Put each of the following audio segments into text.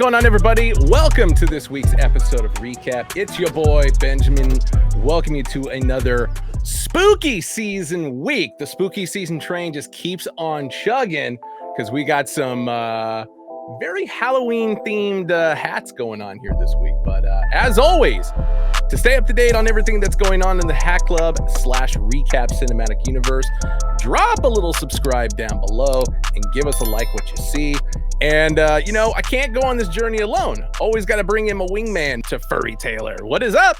going on, everybody? Welcome to this week's episode of Recap. It's your boy, Benjamin. Welcome you to another spooky season week. The spooky season train just keeps on chugging because we got some very Halloween-themed hats going on here this week. But as always, to stay up to date on everything that's going on in the Hat Club / Recap Cinematic Universe, drop a little subscribe down below and give us a like what you see. And, I can't go on this journey alone. Always got to bring in a wingman to Furry Taylor. What is up?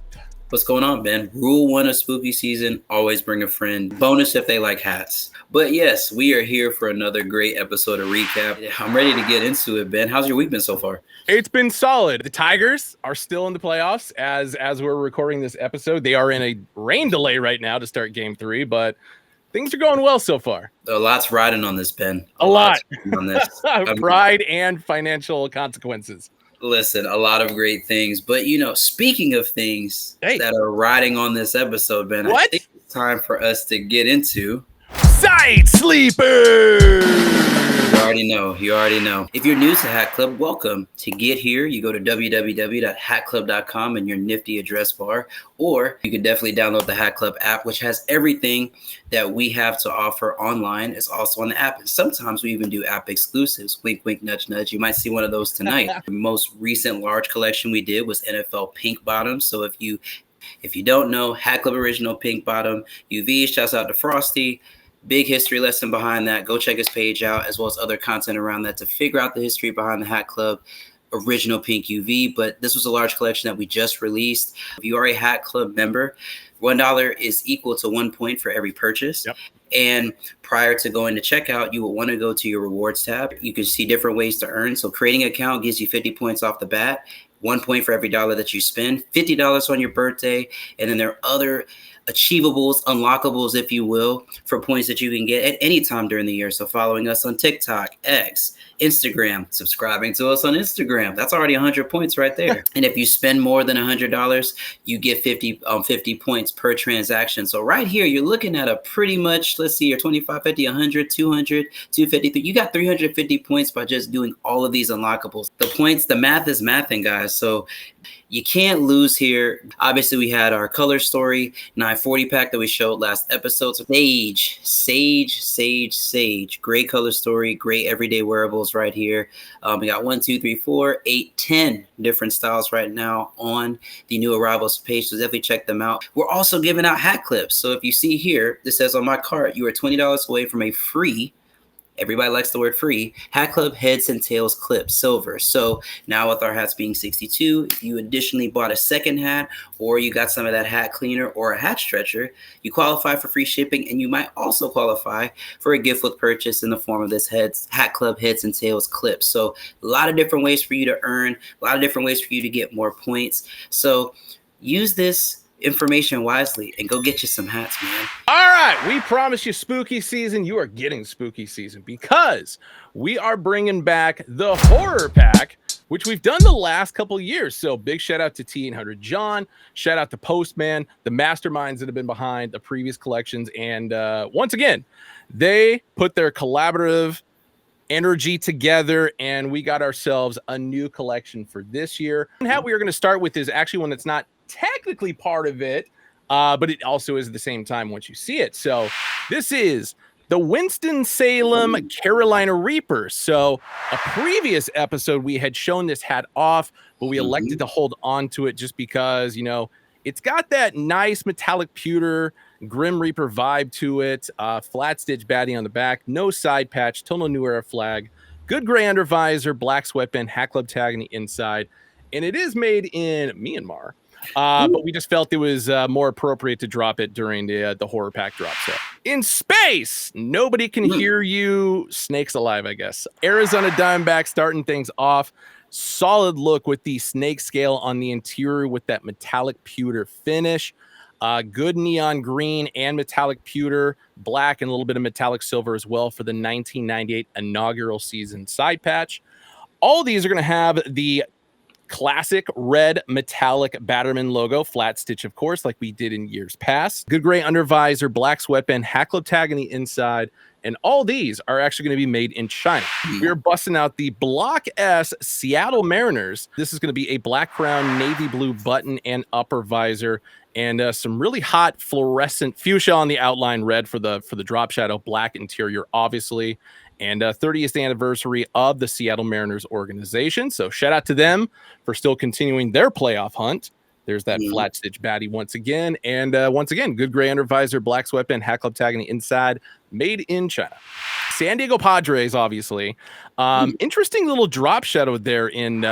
What's going on, Ben? Rule 1 of spooky season, always bring a friend. Bonus if they like hats. But yes, we are here for another great episode of Recap. I'm ready to get into it, Ben. How's your week been so far? It's been solid. The Tigers are still in the playoffs as we're recording this episode. They are in a rain delay right now to start game 3, but things are going well so far. A lot's riding on this, Ben. A lot. On this. Pride and financial consequences. Listen, a lot of great things. But, speaking of things that are riding on this episode, Ben, I think it's time for us to get into Side Sleepers. You already know. If you're new to Hat Club, welcome. To get here, you go to www.hatclub.com in your nifty address bar, or you can definitely download the Hat Club app, which has everything that we have to offer online. It's also on the app. And sometimes we even do app exclusives. Wink, wink, nudge, nudge. You might see one of those tonight. The most recent large collection we did was NFL Pink Bottoms. So if you don't know, Hat Club Original Pink Bottom, UV, shouts out to Frosty. Big history lesson behind that. Go check his page out, as well as other content around that to figure out the history behind the Hat Club Original Pink UV. But this was a large collection that we just released. If you are a Hat Club member, $1 is equal to 1 point for every purchase. Yep. And prior to going to checkout, you will want to go to your rewards tab. You can see different ways to earn. So creating an account gives you 50 points off the bat. 1 point for every dollar that you spend, $50 on your birthday. And then there are other achievables, unlockables, if you will, for points that you can get at any time during the year. So following us on TikTok, X, Instagram, subscribing to us on Instagram, that's already 100 points right there. And if you spend more than $100, you get 50 points per transaction. So right here, you're looking at a pretty much, let's see, your 25, 50, 100, 200, 250. You got 350 points by just doing all of these unlockables. The points, the math is mathing, guys. So you can't lose here. Obviously, we had our color story 940 pack that we showed last episode. So Sage. Great color story, great everyday wearables right here. We got 1, 2, 3, 4, 8, 10 different styles right now on the new arrivals page. So definitely check them out. We're also giving out hat clips. So if you see here, this says on my cart, you are $20 away from a free, everybody likes the word free, Hat Club Heads and Tails Clip Silver. So now with our hats being 62, if you additionally bought a second hat, or you got some of that hat cleaner or a hat stretcher, you qualify for free shipping, and you might also qualify for a gift with purchase in the form of this Hat Club Heads and Tails Clip. So a lot of different ways for you to earn, a lot of different ways for you to get more points. So use this information wisely and go get you some hats, man. All right, we promise you spooky season. You are getting spooky season because we are bringing back the horror pack, which we've done the last couple years. So big shout out to T800Jon, shout out to Postman, the masterminds that have been behind the previous collections. And once again, they put their collaborative energy together, and we got ourselves a new collection for this year. And how we are going to start with is actually one that's not technically part of it, but it also is at the same time once you see it. So this is the Winston-Salem Carolina Reapers. So a previous episode, we had shown this hat off, but we elected to hold on to it just because, it's got that nice metallic pewter Grim Reaper vibe to it. Flat stitch baddie on the back, no side patch, Tono New Era flag, good gray under visor, black sweatband, Hat Club tag on the inside. And it is made in Myanmar. But we just felt it was more appropriate to drop it during the horror pack drop. So in space, nobody can hear you. Snakes alive, I guess. Arizona Diamondbacks starting things off. Solid look with the snake scale on the interior with that metallic pewter finish. Good neon green and metallic pewter, black and a little bit of metallic silver as well for the 1998 inaugural season side patch. All these are going to have the classic red metallic Batterman logo, flat stitch, of course, like we did in years past. Good gray undervisor, black sweatband, hat club tag on the inside. And all these are actually going to be made in China. We are busting out the Block S Seattle Mariners. This is going to be a black crown, navy blue button and upper visor, and some really hot fluorescent fuchsia on the outline, red for the drop shadow, black interior, obviously. And 30th anniversary of the Seattle Mariners organization. So shout out to them for still continuing their playoff hunt. There's that flat stitch baddie once again. And once again, good gray undervisor, black sweatband, hat club tag on the inside, made in China. San Diego Padres, obviously. Interesting little drop shadow there in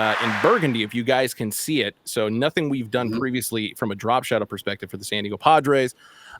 burgundy, if you guys can see it. So nothing we've done previously from a drop shadow perspective for the San Diego Padres.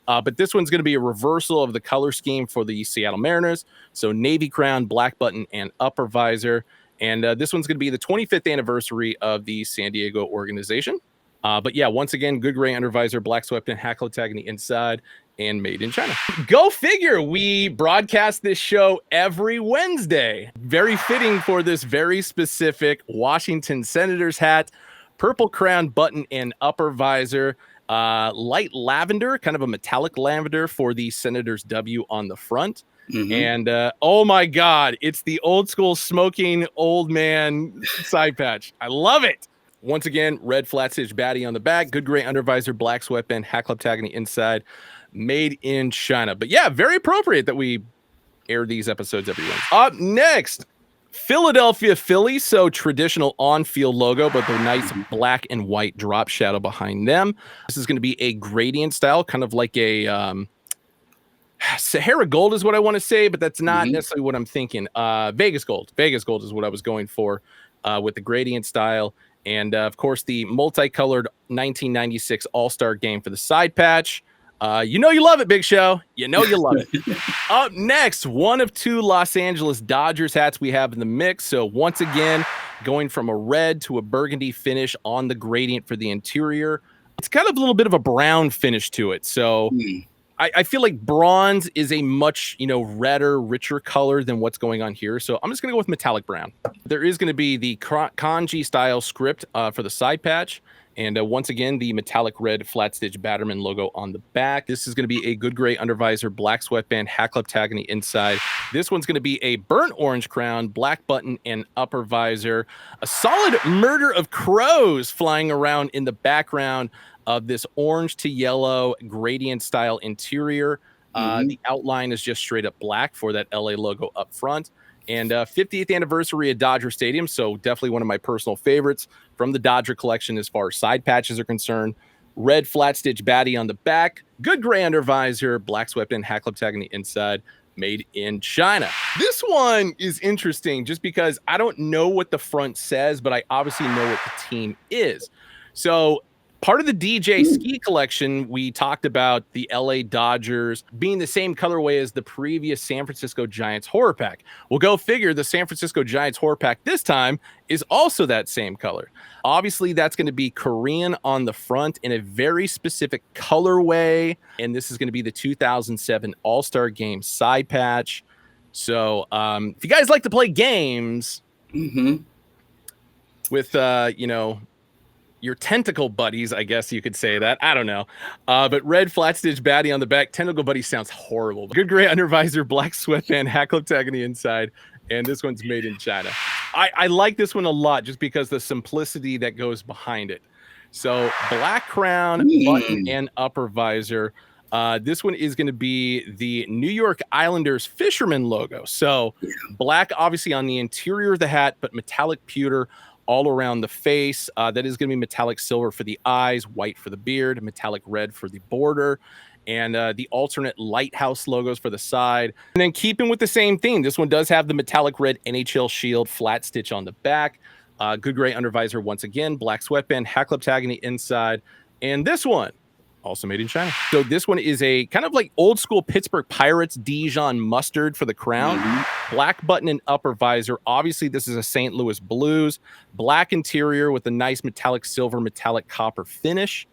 But this one's going to be a reversal of the color scheme for the Seattle Mariners. So navy crown, black button, and upper visor. And this one's going to be the 25th anniversary of the San Diego organization. But yeah, once again, good gray undervisor, black sweatband, hat club tag on the inside, and made in China. Go figure. We broadcast this show every Wednesday. Very fitting for this very specific Washington Senators hat, purple crown, button, and upper visor. Light lavender, kind of a metallic lavender for the Senators W on the front. And oh my God, it's the old school smoking old man side patch. I love it. Once again, red flat stitch baddie on the back, good gray undervisor, black sweatband, hat club tag on the inside, made in China. But yeah, very appropriate that we air these episodes every Wednesday. Up next, Philadelphia Phillies. So traditional on-field logo, but the nice black and white drop shadow behind them. This is going to be a gradient style, kind of like a Sahara gold is what I want to say, but that's not necessarily what I'm thinking. Vegas gold. Vegas gold is what I was going for with the gradient style. And, of course, the multicolored 1996 All-Star Game for the side patch. You know you love it, Big Show. You know you love it. Up next, one of two Los Angeles Dodgers hats we have in the mix. So, once again, going from a red to a burgundy finish on the gradient for the interior. It's kind of a little bit of a brown finish to it. So, I feel like bronze is a much, redder, richer color than what's going on here. So I'm just going to go with metallic brown. There is going to be the kanji style script for the side patch. And once again, the metallic red flat stitch Batterman logo on the back. This is going to be a good gray undervisor, black sweatband, hat club tag on the inside. This one's going to be a burnt orange crown, black button, and upper visor. A solid murder of crows flying around in the background of this orange to yellow gradient style interior. The outline is just straight up black for that LA logo up front. And 50th anniversary of Dodger Stadium, so definitely one of my personal favorites from the Dodger collection as far as side patches are concerned. Red flat stitch baddie on the back, good gray undervisor, black sweatband, hat club tag on the inside, made in China. This one is interesting just because I don't know what the front says, but I obviously know what the team is. So part of the DJ ski collection, we talked about the LA Dodgers being the same colorway as the previous San Francisco Giants horror pack. Well, go figure, the San Francisco Giants horror pack this time is also that same color. Obviously, that's going to be Korean on the front in a very specific colorway. And this is going to be the 2007 All-Star Game side patch. So if you guys like to play games with, your tentacle buddies, I guess you could say that. I don't know. But red flat stitch baddie on the back. Tentacle buddy sounds horrible. Good gray undervisor, black sweatband, hat club tag on the inside. And this one's made in China. I like this one a lot just because the simplicity that goes behind it. So black crown, button, and upper visor. This one is going to be the New York Islanders fisherman logo. So black, obviously, on the interior of the hat, but metallic pewter all around the face. That is going to be metallic silver for the eyes, white for the beard, metallic red for the border, and the alternate lighthouse logos for the side. And then keeping with the same theme, this one does have the metallic red NHL shield flat stitch on the back. Good gray undervisor once again, black sweatband, hat club tag on the inside. And this one, also made in China. So this one is a kind of like old school Pittsburgh Pirates Dijon mustard for the crown. Black button and upper visor. Obviously, this is a St. Louis Blues. Black interior with a nice metallic silver, metallic copper finish.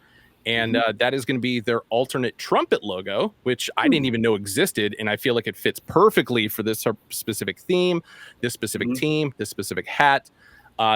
And that is going to be their alternate trumpet logo, which I didn't even know existed. And I feel like it fits perfectly for this specific theme, this specific team, this specific hat.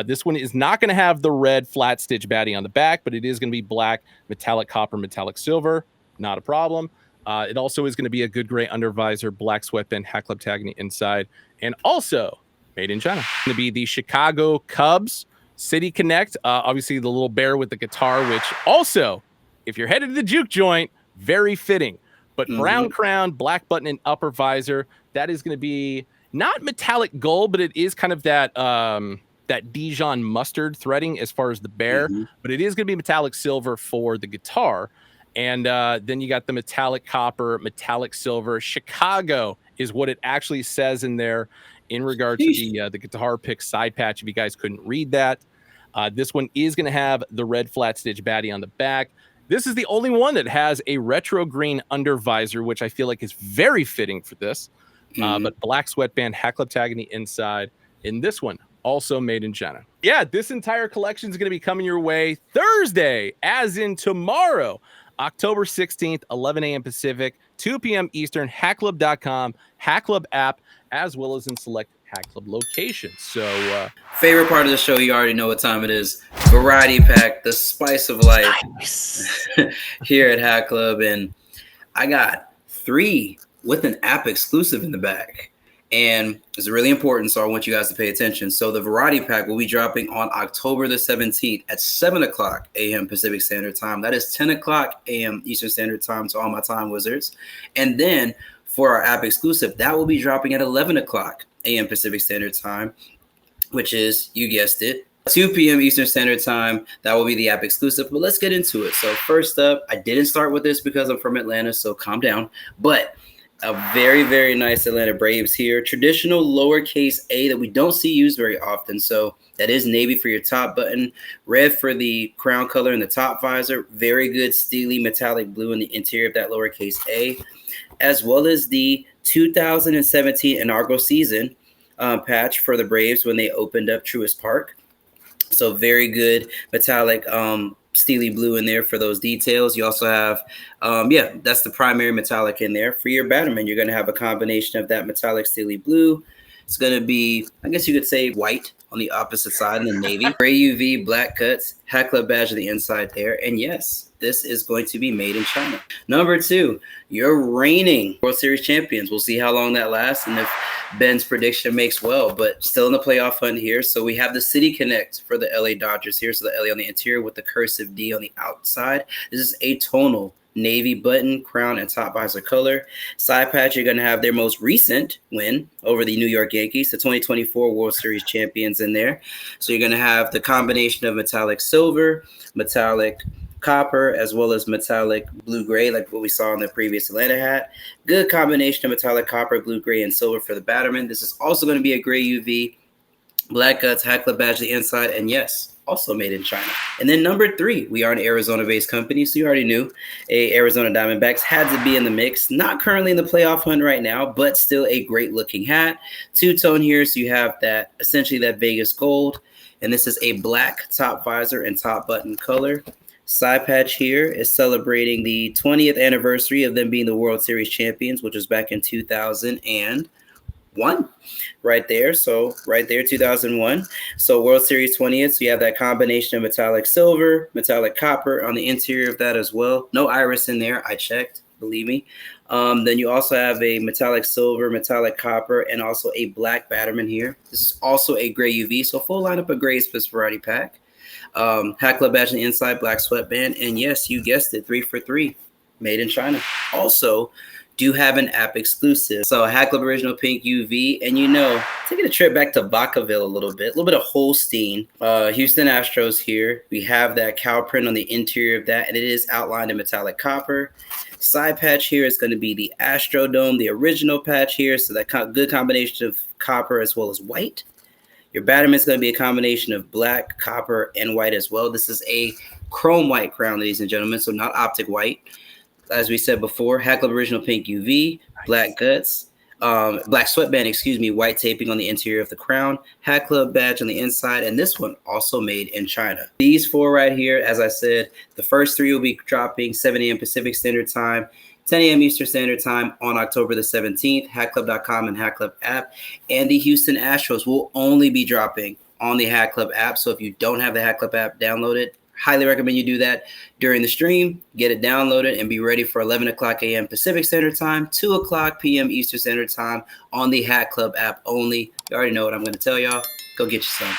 This one is not going to have the red flat stitch baddie on the back, but it is going to be black, metallic copper, metallic silver. Not a problem. It also is going to be a good gray undervisor, black sweatband, hat club tag on the inside, and also made in China. It's going to be the Chicago Cubs City Connect. Obviously, the little bear with the guitar, which also, if you're headed to the juke joint, very fitting. But brown crown, black button, and upper visor. That is going to be not metallic gold, but it is kind of that that Dijon mustard threading as far as the bear. But it is going to be metallic silver for the guitar. And then you got the metallic copper, metallic silver. Chicago is what it actually says in there in regard to the guitar pick side patch, if you guys couldn't read that. This one is going to have the red flat stitch baddie on the back. This is the only one that has a retro green under visor, which I feel like is very fitting for this. But black sweatband, hat club tag on the inside. And this one, also made in China. Yeah, this entire collection is going to be coming your way Thursday, as in tomorrow, October 16th, 11 a.m. Pacific, 2 p.m. Eastern, hatclub.com, Hat Club app, as well as in select Hat Club locations. So, favorite part of the show, you already know what time it is. Variety pack, the spice of life here at Hat Club. And I got 3 with an app exclusive in the back. And it's really important, so I want you guys to pay attention. So the variety pack will be dropping on October the 17th at 7 o'clock a.m. Pacific Standard Time. That is 10 o'clock a.m. Eastern Standard Time to all my time wizards. And then for our app exclusive, that will be dropping at 11 o'clock a.m. Pacific Standard Time, which is, you guessed it, 2 p.m. Eastern Standard Time. That will be the app exclusive. But let's get into it. So first up, I didn't start with this because I'm from Atlanta, so calm down. But a very, very nice Atlanta Braves here. Traditional lowercase a that we don't see used very often. So that is navy for your top button, red for the crown color in the top visor, very good steely metallic blue in the interior of that lowercase a, as well as the 2017 inaugural season patch for the Braves when they opened up Truist Park. So very good metallic steely blue in there for those details. You also have, that's the primary metallic in there. For your Batterman, you're going to have a combination of that metallic steely blue. It's going to be, I guess you could say, white on the opposite side in the navy. Gray UV, black cuts, Hat Club badge on the inside there. And yes, this is going to be made in China. Number 2, your reigning World Series champions. We'll see how long that lasts and if Ben's prediction makes well, but still in the playoff hunt here. So we have the City Connect for the LA Dodgers here. So the LA on the interior with the cursive D on the outside. This is atonal navy button, crown, and top visor color. Side patch, you're going to have their most recent win over the New York Yankees, the 2024 World Series champions in there. So you're going to have the combination of metallic silver, metallic copper, as well as metallic blue-gray, like what we saw in the previous Atlanta hat. Good combination of metallic copper, blue-gray, and silver for the Batterman. This is also going to be a gray UV, black guts, Hat Club badge on the inside, and yes, also made in China. And then number 3, we are an Arizona-based company, so you already knew Arizona Diamondbacks had to be in the mix. Not currently in the playoff hunt right now, but still a great-looking hat. Two-tone here, so you have that, essentially that Vegas gold, and this is a black top visor and top button color. Side patch here is celebrating the 20th anniversary of them being the World Series champions, which was back in 2001. Right there. So right there, 2001. So World Series 20th. So you have that combination of metallic silver, metallic copper on the interior of that as well. No iris in there. I checked. Believe me. Then you also have a metallic silver, metallic copper, and also a black Batterman here. This is also a gray UV. So full lineup of grays for this variety pack. Hat Club badge on the inside, black sweatband, and yes, you guessed it, 3 for 3, made in China. Also, do have an app exclusive. So Hat Club original pink UV, and taking a trip back to Vacaville a little bit of Holstein, Houston Astros here. We have that cow print on the interior of that, and it is outlined in metallic copper. Side patch here is going to be the Astrodome, the original patch here, so that good combination of copper as well as white. Your Batterman is going to be a combination of black, copper, and white as well. This is a chrome white crown, ladies and gentlemen, so not optic white. As we said before, Hat Club original pink UV, black guts, black sweatband, white taping on the interior of the crown, Hat Club badge on the inside, and this one also made in China. These 4 right here, as I said, the first 3 will be dropping 7 a.m. Pacific Standard Time, 10 a.m. Eastern Standard Time on October the 17th, hatclub.com and Hat Club app. And the Houston Astros will only be dropping on the Hat Club app. So if you don't have the Hat Club app, download it. Highly recommend you do that during the stream. Get it downloaded and be ready for 11 o'clock a.m. Pacific Standard Time, 2 o'clock p.m. Eastern Standard Time on the Hat Club app only. You already know what I'm going to tell y'all. Go get you some.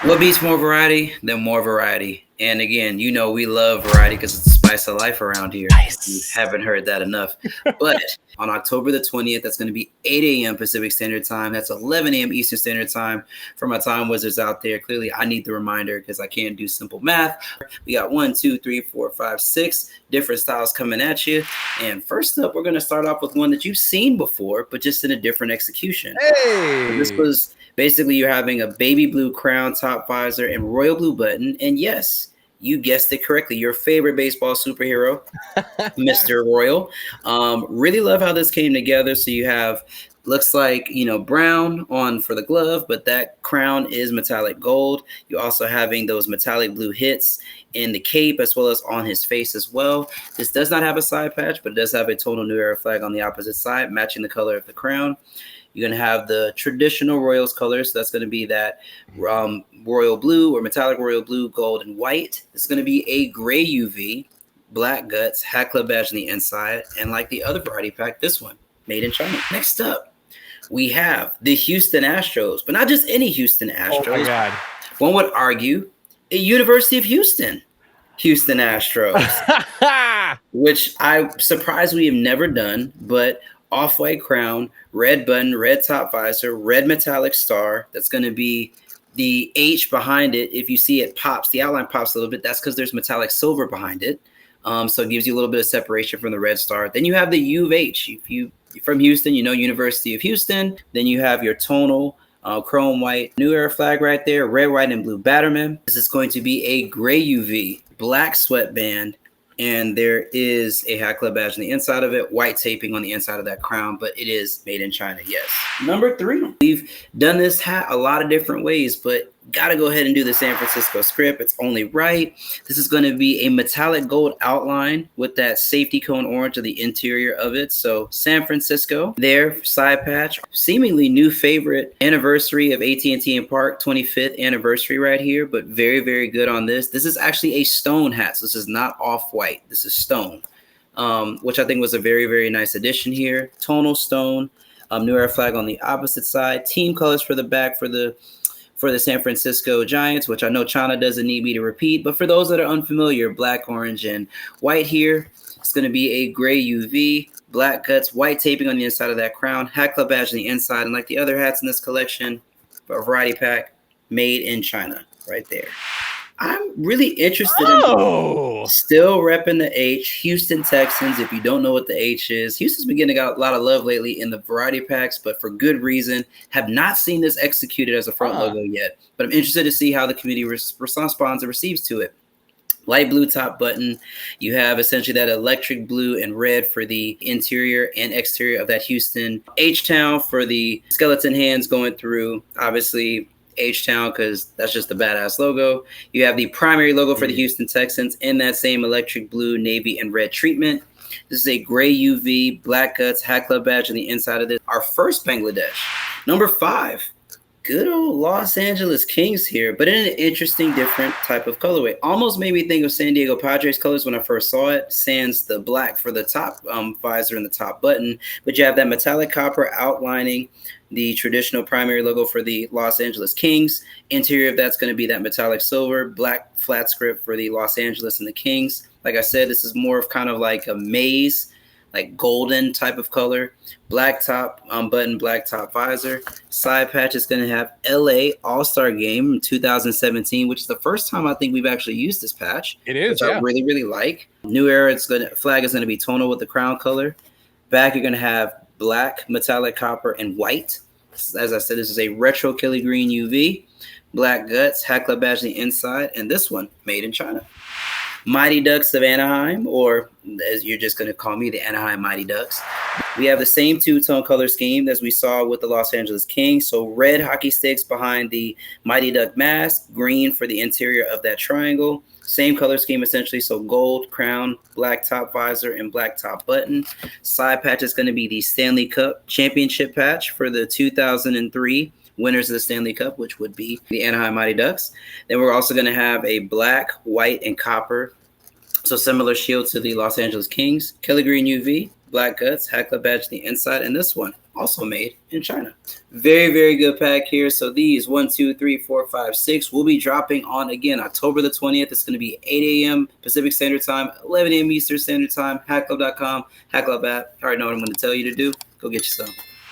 What beats more variety than more variety? And again, you know we love variety because it's the spice of life around here. Nice. You haven't heard that enough. But on October the 20th, that's going to be 8 a.m. Pacific Standard Time. That's 11 a.m. Eastern Standard Time. For my time wizards out there, clearly I need the reminder because I can't do simple math. We got 1, 2, 3, 4, 5, 6 different styles coming at you. And first up, we're going to start off with one that you've seen before, but just in a different execution. Hey! So this was basically you're having a baby blue crown, top visor, and royal blue button. And yes, you guessed it correctly. Your favorite baseball superhero, Mr. Royal. Really love how this came together. So you have, looks like, brown on for the glove, but that crown is metallic gold. You're also having those metallic blue hits in the cape as well as on his face as well. This does not have a side patch, but it does have a total New Era flag on the opposite side, matching the color of the crown. You're going to have the traditional Royals colors. So that's going to be that royal blue or metallic royal blue, gold, and white. It's going to be a gray UV, black guts, Hat Club badge on the inside. And like the other variety pack, this one, made in China. Next up, we have the Houston Astros, but not just any Houston Astros. Oh, my God. One would argue a University of Houston Astros, which I'm surprised we have never done, but off-white crown, red button, red top visor, red metallic star. That's going to be the H behind it. If you see it pops, the outline pops a little bit. That's because there's metallic silver behind it. So it gives you a little bit of separation from the red star. Then you have the U of H. If you're from Houston, University of Houston. Then you have your tonal chrome white New Era flag right there, red, white, and blue batterman. This is going to be a gray UV, black sweatband, and there is a Hat Club badge on the inside of it, white taping on the inside of that crown, but it is made in China, yes. Number 3, we've done this hat a lot of different ways, but got to go ahead and do the San Francisco script. It's only right. This is going to be a metallic gold outline with that safety cone orange of the interior of it. So San Francisco, their side patch, seemingly new favorite anniversary of AT&T and Park, 25th anniversary right here, but very, very good on this. This is actually a stone hat. So this is not off-white. This is stone, which I think was a very, very nice addition here. Tonal stone, New Era flag on the opposite side. Team colors for the back for the San Francisco Giants, which I know China doesn't need me to repeat. But for those that are unfamiliar, black, orange, and white here. It's going to be a gray UV, black guts, white taping on the inside of that crown, Hat Club badge on the inside. And like the other hats in this collection, a variety pack made in China right there. I'm really interested in still repping the H, Houston Texans. If you don't know what the H is, Houston's been getting a lot of love lately in the variety packs, but for good reason. Have not seen this executed as a front logo yet, but I'm interested to see how the community responds and receives to it. Light blue top button. You have essentially that electric blue and red for the interior and exterior of that Houston H-Town for the skeleton hands going through, obviously, H-Town, because that's just the badass logo. You have the primary logo for the Houston Texans in that same electric blue, navy, and red treatment. This is a gray UV, black guts, Hat Club badge on the inside of this. Our first Bangladesh. Number 5. Good old Los Angeles Kings here, but in an interesting, different type of colorway. Almost made me think of San Diego Padres colors when I first saw it, sans the black for the top visor and the top button. But you have that metallic copper outlining the traditional primary logo for the Los Angeles Kings. Interior of that's going to be that metallic silver, black flat script for the Los Angeles and the Kings. Like I said, this is more of kind of like a maize, like golden type of color. Black top button, black top visor. Side patch is going to have LA All-Star Game 2017, which is the first time I think we've actually used this patch. It is, which I really, really like. New Era, flag is going to be tonal with the crown color. Back, you're going to have black, metallic copper, and white. As I said, this is a retro Kelly Green UV. Black guts, Hat Club badge on the inside, and this one made in China. Mighty Ducks of Anaheim, or as you're just going to call me, the Anaheim Mighty Ducks. We have the same two-tone color scheme as we saw with the Los Angeles Kings. So red hockey sticks behind the Mighty Duck mask, green for the interior of that triangle. Same color scheme essentially, so gold crown, black top visor, and black top button. Side patch is going to be the Stanley Cup Championship patch for the 2003 winners of the Stanley Cup, which would be the Anaheim Mighty Ducks. Then we're also going to have a black, white, and copper, so similar shield to the Los Angeles Kings, Kelly Green UV, black guts, Hat Club badge on the inside, and this one also made in China. Very, very good pack here. So these 1, 2, 3, 4, 5, 6 will be dropping on, again, October the 20th. It's going to be 8 a.m. Pacific Standard Time, 11 a.m. Eastern Standard Time, hatclub.com, Hat Club app. You already know what I'm going to tell you to do. Go get you some.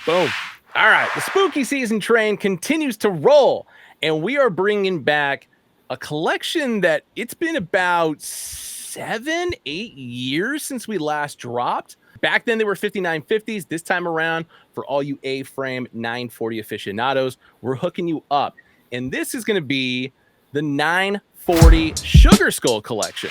Boom. All right. The spooky season train continues to roll, and we are bringing back a collection that it's been about 7-8 years since we last dropped. Back then, they were 5950s. This time around, for all you A-frame 940 aficionados, we're hooking you up. And this is going to be the 940 Sugar Skull collection.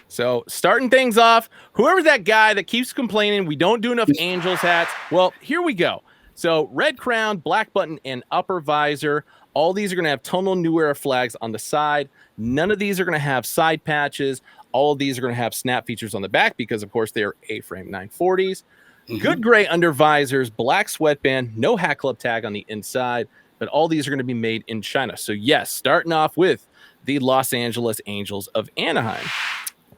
So starting things off, whoever's that guy that keeps complaining we don't do enough Angels hats, well, here we go. So red crown, black button, and upper visor. All these are going to have tonal New Era flags on the side. None of these are going to have side patches. All of these are going to have snap features on the back because, of course, they are A-frame 940s. Good gray under visors, black sweatband, no Hat Club tag on the inside, but all these are going to be made in China. So, yes, starting off with the Los Angeles Angels of Anaheim.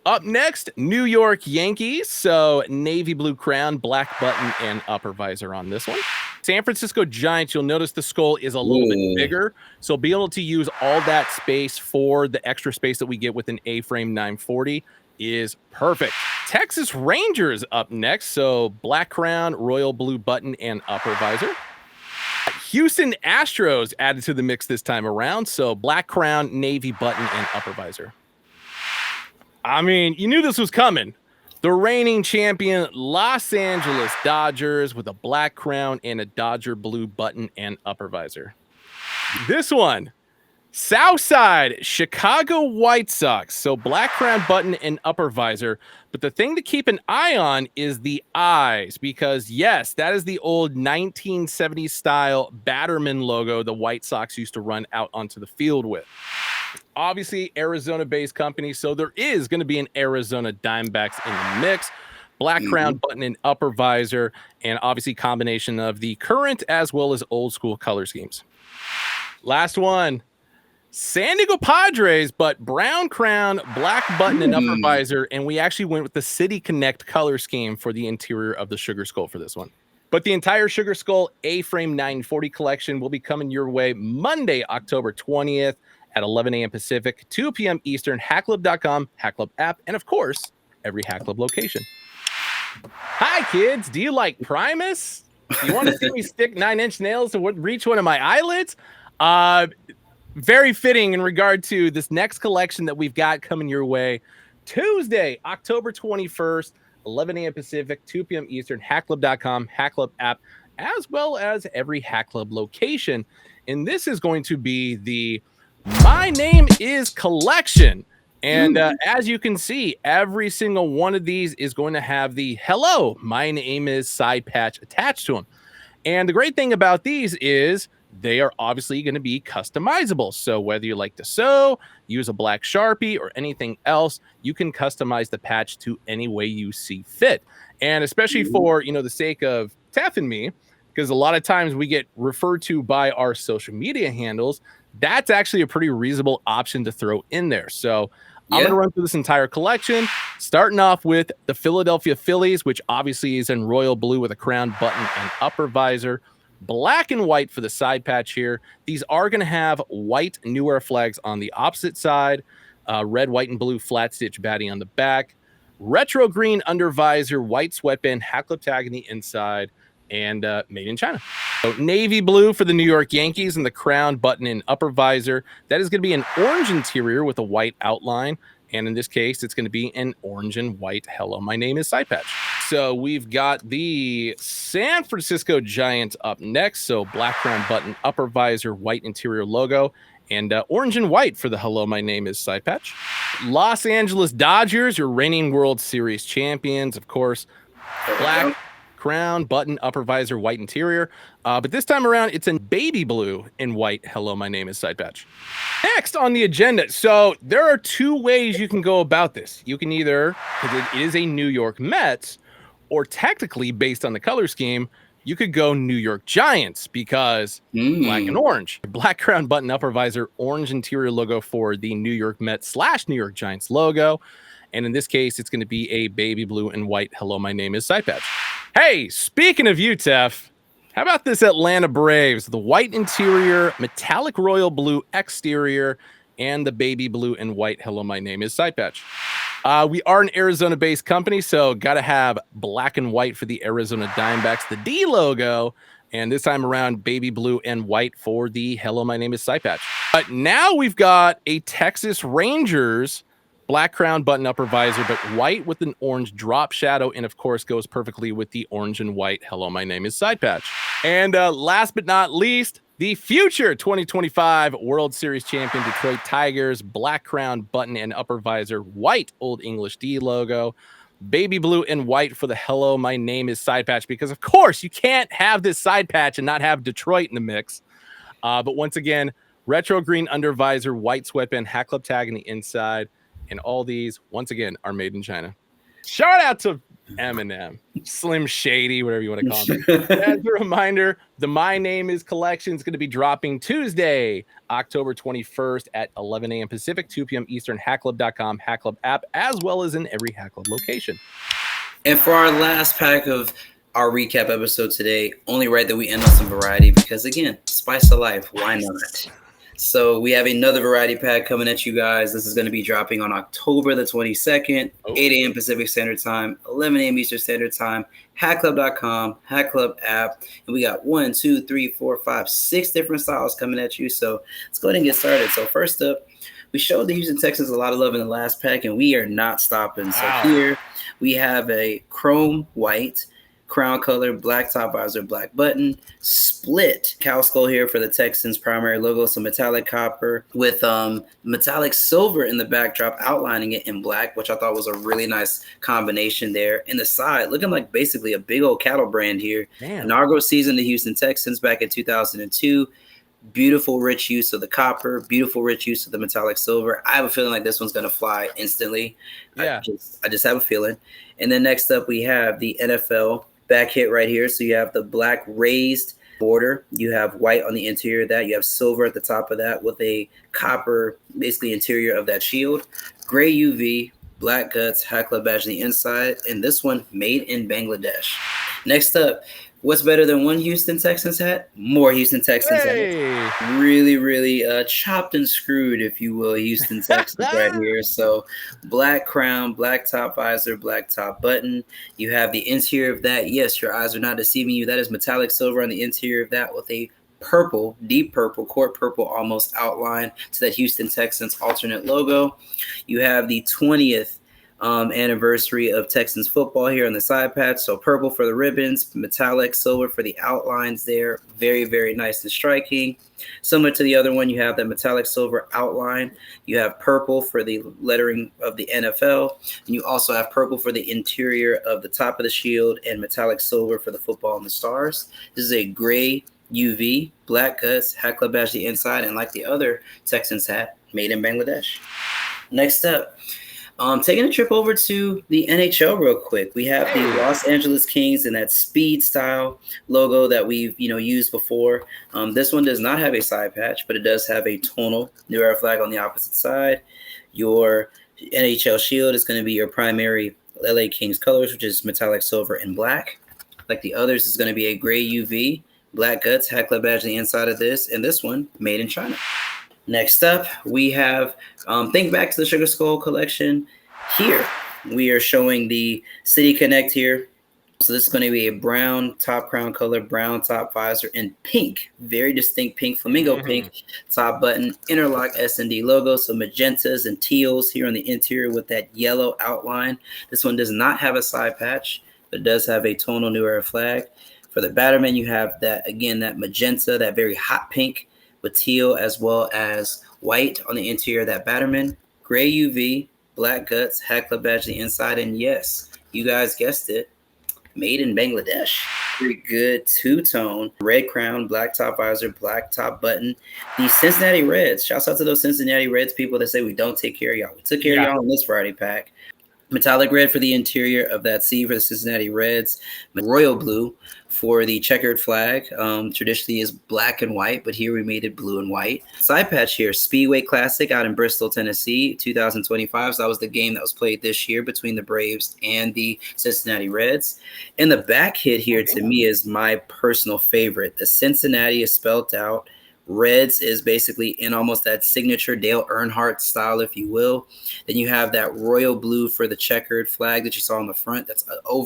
Up next, New York Yankees. So, navy blue crown, black button, and upper visor on this one. San Francisco Giants, you'll notice the skull is a little bit bigger. So being able to use all that space for the extra space that we get with an A-frame 940 is perfect. Texas Rangers up next. So black crown, royal blue button, and upper visor. Houston Astros added to the mix this time around. So black crown, navy button, and upper visor. I mean, you knew this was coming. The reigning champion Los Angeles Dodgers with a black crown and a Dodger blue button and upper visor. This one, Southside Chicago White Sox. So black crown button and upper visor. But the thing to keep an eye on is the eyes, because yes, that is the old 1970s style Batterman logo the White Sox used to run out onto the field with. Obviously, Arizona-based company, so there is going to be an Arizona Diamondbacks in the mix. Black crown button and upper visor, and obviously combination of the current as well as old school color schemes. Last one, San Diego Padres, but brown crown, black button, and upper visor, and we actually went with the City Connect color scheme for the interior of the Sugar Skull for this one. But the entire Sugar Skull A-frame 940 collection will be coming your way Monday, October 20th. At 11 a.m. Pacific, 2 p.m. Eastern, hatclub.com, Hat Club app, and of course, every Hat Club location. Hi, kids. Do you like Primus? Do you want to see me stick 9-inch nails to reach one of my eyelids? Very fitting in regard to this next collection that we've got coming your way. Tuesday, October 21st, 11 a.m. Pacific, 2 p.m. Eastern, hatclub.com, Hat Club app, as well as every Hat Club location. And this is going to be the My Name is collection. And as you can see, every single one of these is going to have the hello, my name is side patch attached to them. And the great thing about these is they are obviously going to be customizable. So whether you like to sew, use a black Sharpie, or anything else, you can customize the patch to any way you see fit. And especially for, the sake of Tef and me, because a lot of times we get referred to by our social media handles, that's actually a pretty reasonable option to throw in there. So I'm going to run through this entire collection, starting off with the Philadelphia Phillies, which obviously is in royal blue with a crown button and upper visor. Black and white for the side patch here. These are going to have white New Era flags on the opposite side, red, white, and blue flat stitch batting on the back, retro green under visor, white sweatband, Hat Club tag on the inside, and made in China. So navy blue for the New York Yankees and the crown button and upper visor. That is going to be an orange interior with a white outline. And in this case, it's going to be an orange and white hello, my name is side patch. So we've got the San Francisco Giants up next. So black crown button, upper visor, white interior logo, and orange and white for the hello, my name is side patch. Los Angeles Dodgers, your reigning World Series champions, of course. Black crown, button, upper visor, white interior. But this time around, it's in baby blue and white. Hello, my name is side patch. Next on the agenda. So there are two ways you can go about this. You can either, because it is a New York Mets, or technically based on the color scheme, you could go New York Giants because black and orange. Black crown button upper visor, orange interior logo for the New York Mets / New York Giants logo. And in this case, it's going to be a baby blue and white "Hello, my name is" side patch. Hey, speaking of you, Tef, how about this Atlanta Braves? The white interior, metallic royal blue exterior, and the baby blue and white "Hello, my name is" side patch. We are an Arizona-based company, so got to have black and white for the Arizona Diamondbacks, the D logo, and this time around, baby blue and white for the "Hello, my name is" side patch. But now we've got a Texas Rangers black crown button upper visor, but white with an orange drop shadow, and of course goes perfectly with the orange and white "Hello, my name is" side patch. And last but not least, the future 2025 World Series champion Detroit Tigers black crown button and upper visor, white Old English D logo, baby blue and white for the "Hello, my name is" side patch, because of course you can't have this side patch and not have Detroit in the mix. But once again, retro green under visor, white sweatband, Hat Club tag in the inside. And all these, once again, are made in China. Shout out to Eminem, Slim Shady, whatever you want to call him. As a reminder, the My Name Is collection is going to be dropping Tuesday, October 21st at 11 a.m. Pacific, 2 p.m. Eastern, hatclub.com, Hat Club app, as well as in every Hat Club location. And for our last pack of our recap episode today, only right that we end on some variety because, again, spice of life, why not? So we have another variety pack coming at you guys. This is going to be dropping on October the 22nd, 8 a.m. Pacific Standard Time, 11 a.m. Eastern Standard Time, hatclub.com, Hat Club app. And we got 6 different styles coming at you. So let's go ahead and get started. So first up, we showed the Houston Texans a lot of love in the last pack, and we are not stopping. So here we have a chrome white, crown color, black top visor, black button, split cow skull here for the Texans primary logo, so metallic copper with metallic silver in the backdrop, outlining it in black, which I thought was a really nice combination there. In the side, looking like basically a big old cattle brand here. Damn. Inaugural season, the Houston Texans back in 2002. Beautiful rich use of the copper, beautiful rich use of the metallic silver. I have a feeling like this one's going to fly instantly. Yeah. I just have a feeling. And then next up, we have the NFL back hit right here. So you have the black raised border. You have white on the interior of that. You have silver at the top of that with a copper, basically interior of that shield. Gray UV, black guts, Hat Club badge on the inside. And this one made in Bangladesh. Next up, what's better than one Houston Texans hat? More Houston Texans hats. Really, really chopped and screwed, if you will, Houston Texans right here. So black crown, black top visor, black top button. You have the interior of that. Yes, your eyes are not deceiving you. That is metallic silver on the interior of that with a purple, deep purple, court purple almost outline to that Houston Texans alternate logo. You have the 20th anniversary of Texans football here on the side patch. So purple for the ribbons, metallic silver for the outlines there. Very, very nice and striking. Similar to the other one, you have that metallic silver outline. You have purple for the lettering of the NFL. And you also have purple for the interior of the top of the shield and metallic silver for the football and the stars. This is a gray UV, black guts, Hat Club badge the inside, and like the other Texans hat, made in Bangladesh. Next up, taking a trip over to the NHL real quick. We have the Los Angeles Kings and that speed style logo that we've used before. This one does not have a side patch, but it does have a tonal New Era flag on the opposite side. Your NHL shield is going to be your primary LA Kings colors, which is metallic silver and black. Like the others, is going to be a gray UV, black guts, Hat Club badge on the inside of this, and this one made in China. Next up, we have, think back to the Sugar Skull collection. Here, we are showing the City Connect here. So this is going to be a brown top crown color, brown top visor, and pink, very distinct pink, flamingo pink top button, interlock S&D logo. So magentas and teals here on the interior with that yellow outline. This one does not have a side patch, but it does have a tonal New Era flag. For the Batterman, you have that, again, that magenta, that very hot pink, with teal as well as white on the interior of that Batterman, gray UV, black guts, Hat Club badge the inside, and yes, you guys guessed it, made in Bangladesh. Very good two-tone, red crown, black top visor, black top button. The Cincinnati Reds, shouts out to those Cincinnati Reds people that say we don't take care of y'all. We took care of y'all in this variety pack. Metallic red for the interior of that C for the Cincinnati Reds. Royal blue for the checkered flag. Traditionally is black and white, but here we made it blue and white. Side patch here, Speedway Classic out in Bristol, Tennessee, 2025. So that was the game that was played this year between the Braves and the Cincinnati Reds. And the back hit here to me is my personal favorite. The Cincinnati is spelled out. Reds is basically in almost that signature Dale Earnhardt style, if you will. Then you have that royal blue for the checkered flag that you saw on the front. That's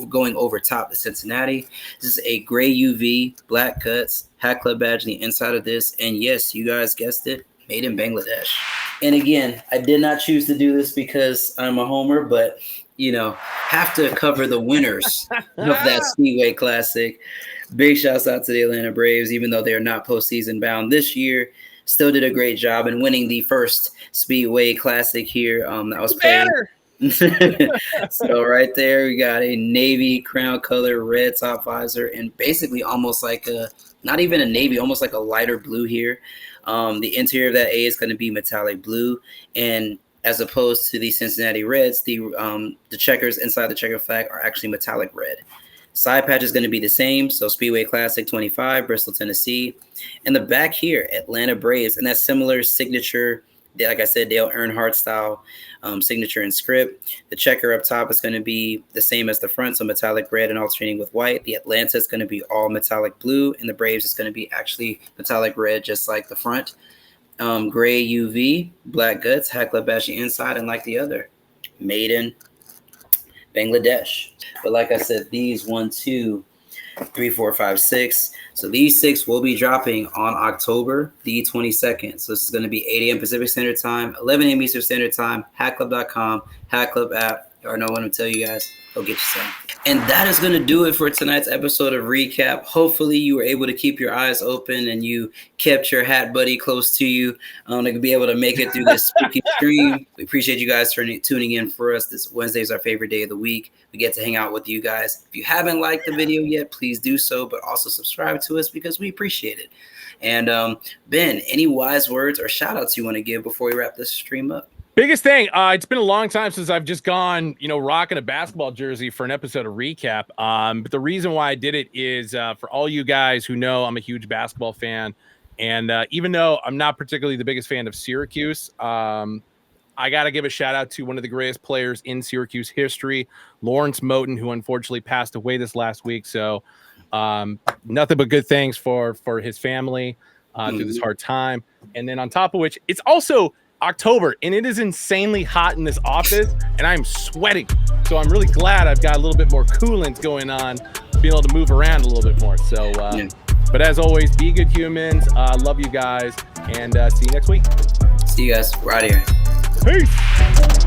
going over top the Cincinnati. This is a gray UV, black cuts, Hat Club badge on the inside of this. And yes, you guys guessed it, made in Bangladesh. And again, I did not choose to do this because I'm a homer, but, have to cover the winners of that Speedway Classic. Big shouts out to the Atlanta Braves, even though they're not postseason bound this year. Still did a great job in winning the first Speedway Classic here that was played. So right there, we got a navy crown color, red top visor, and basically almost like not even a navy, almost like a lighter blue here. The interior of that A is going to be metallic blue, and as opposed to the Cincinnati Reds, the checkers inside the checker flag are actually metallic red. Side patch is going to be the same. So Speedway Classic 25, Bristol, Tennessee. And the back here, Atlanta Braves. And that similar signature, like I said, Dale Earnhardt style signature and script. The checker up top is going to be the same as the front. So metallic red and alternating with white. The Atlanta is going to be all metallic blue. And the Braves is going to be actually metallic red, just like the front. Gray UV, black guts, Hat Club badge inside. And like the other, made in Bangladesh. But like I said, these 1, 2, 3, 4, 5, 6. So these 6 will be dropping on October the 22nd. So this is going to be 8 a.m. Pacific Standard Time, 11 a.m. Eastern Standard Time, hatclub.com, Hat Club app. You already know what I'm going to tell you guys. Go get you some. And that is going to do it for tonight's episode of Recap. Hopefully you were able to keep your eyes open and you kept your hat buddy close to you to be able to make it through this spooky stream. We appreciate you guys tuning in for us. This Wednesday is our favorite day of the week. We get to hang out with you guys. If you haven't liked the video yet, please do so, but also subscribe to us because we appreciate it. And Ben, any wise words or shout outs you want to give before we wrap this stream up? Biggest thing, it's been a long time since I've just gone, rocking a basketball jersey for an episode of Recap. But the reason why I did it is for all you guys who know I'm a huge basketball fan. And even though I'm not particularly the biggest fan of Syracuse, I got to give a shout out to one of the greatest players in Syracuse history, Lawrence Moten, who unfortunately passed away this last week. So nothing but good things for his family through this hard time. And then on top of which, it's also October, and it is insanely hot in this office, and I'm sweating. So I'm really glad I've got a little bit more coolant going on, being able to move around a little bit more. So, but as always, be good humans. Love you guys, and see you next week. See you guys. We're out of here. Peace.